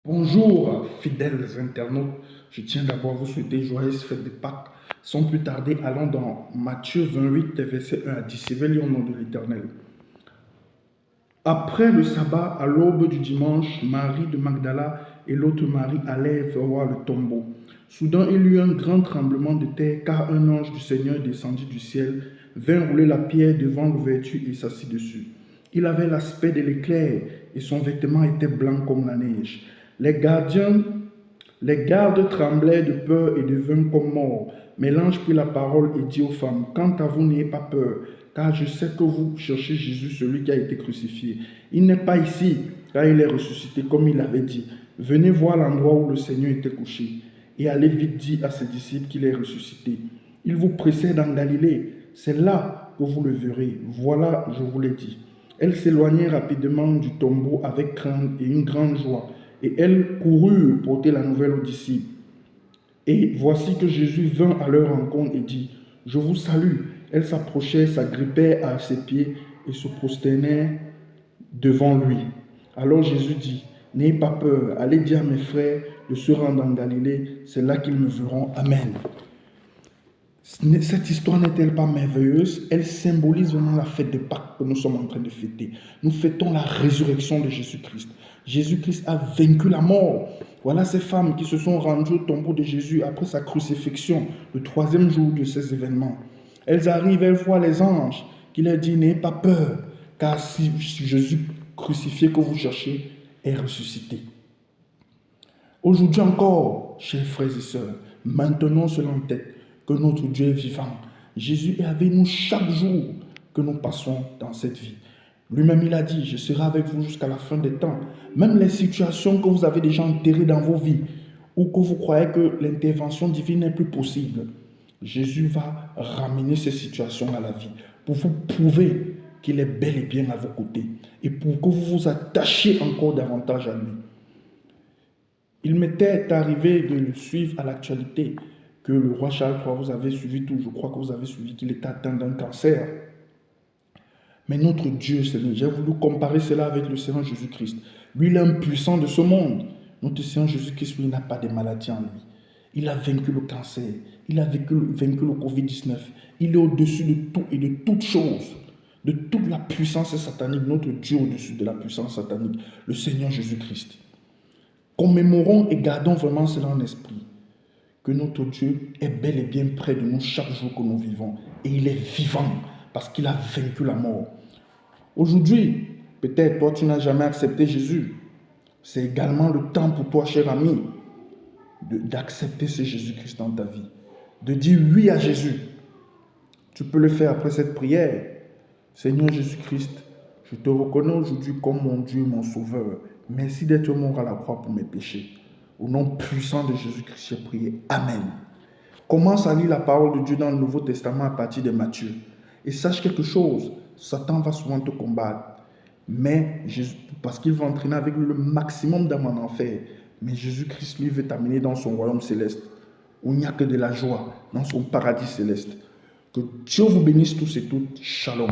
Bonjour, fidèles internautes. Je tiens d'abord à vous souhaiter joyeuse fête de Pâques. Sans plus tarder, allons dans Matthieu 28, versets 1 à 10. Je vais lire au nom de l'Éternel. Après le sabbat, à l'aube du dimanche, Marie de Magdala et l'autre Marie allèrent voir le tombeau. Soudain, il y eut un grand tremblement de terre, car un ange du Seigneur descendit du ciel, vint rouler la pierre devant l'ouverture et s'assit dessus. Il avait l'aspect de l'éclair, et son vêtement était blanc comme la neige. Les gardes tremblaient de peur et devinrent comme morts. Mais l'ange prit la parole et dit aux femmes, quant à vous, n'ayez pas peur, car je sais que vous cherchez Jésus, celui qui a été crucifié. Il n'est pas ici, car il est ressuscité, comme il avait dit. Venez voir l'endroit où le Seigneur était couché, et allez vite dire à ses disciples qu'il est ressuscité. Il vous précède en Galilée, c'est là que vous le verrez. Voilà, je vous l'ai dit. Elles s'éloignèrent rapidement du tombeau avec crainte et une grande joie. Et elles coururent porter la nouvelle aux disciples. Et voici que Jésus vint à leur rencontre et dit, je vous salue. Elles s'approchaient, s'agrippaient à ses pieds et se prosternèrent devant lui. Alors Jésus dit, n'ayez pas peur, allez dire à mes frères de se rendre en Galilée, c'est là qu'ils me verront. Amen. Cette histoire n'est-elle pas merveilleuse? Elle symbolise vraiment la fête de Pâques que nous sommes en train de fêter. Nous fêtons la résurrection de Jésus-Christ. Jésus-Christ a vaincu la mort. Voilà ces femmes qui se sont rendues au tombeau de Jésus après sa crucifixion, le troisième jour de ces événements. Elles arrivent, elles voient les anges qui leur disent, n'ayez pas peur, car si Jésus crucifié que vous cherchez est ressuscité. Aujourd'hui encore, chers frères et sœurs, maintenons cela en tête, que notre Dieu est vivant. Jésus est avec nous chaque jour que nous passons dans cette vie. Lui-même, il a dit, je serai avec vous jusqu'à la fin des temps. Même les situations que vous avez déjà enterrées dans vos vies, ou que vous croyez que l'intervention divine n'est plus possible, Jésus va ramener ces situations à la vie pour vous prouver qu'il est bel et bien à vos côtés et pour que vous vous attachiez encore davantage à lui. Il m'était arrivé de le suivre à l'actualité, que le roi Charles III, vous avez suivi tout, je crois que vous avez suivi qu'il était atteint d'un cancer. Mais notre Dieu, Seigneur, j'ai voulu comparer cela avec le Seigneur Jésus-Christ. Lui, il est un puissant de ce monde. Notre Seigneur Jésus-Christ, lui, n'a pas de maladie en lui. Il a vaincu le cancer. Il a vaincu le Covid-19. Il est au-dessus de tout et de toutes choses. De toute la puissance satanique. Notre Dieu au-dessus de la puissance satanique. Le Seigneur Jésus-Christ. Commémorons et gardons vraiment cela en esprit. Que notre Dieu est bel et bien près de nous chaque jour que nous vivons. Et il est vivant parce qu'il a vaincu la mort. Aujourd'hui, peut-être toi tu n'as jamais accepté Jésus. C'est également le temps pour toi, cher ami, d'accepter ce Jésus-Christ dans ta vie. De dire oui à Jésus. Tu peux le faire après cette prière. Seigneur Jésus-Christ, je te reconnais aujourd'hui comme mon Dieu, mon Sauveur. Merci d'être mort à la croix pour mes péchés. Au nom puissant de Jésus-Christ, j'ai prié. Amen. Commence à lire la parole de Dieu dans le Nouveau Testament à partir de Matthieu. Et sache quelque chose, Satan va souvent te combattre. Mais parce qu'il va entraîner avec le maximum d'âmes en enfer. Mais Jésus-Christ, lui, veut t'amener dans son royaume céleste. Où il n'y a que de la joie, dans son paradis céleste. Que Dieu vous bénisse tous et toutes. Shalom.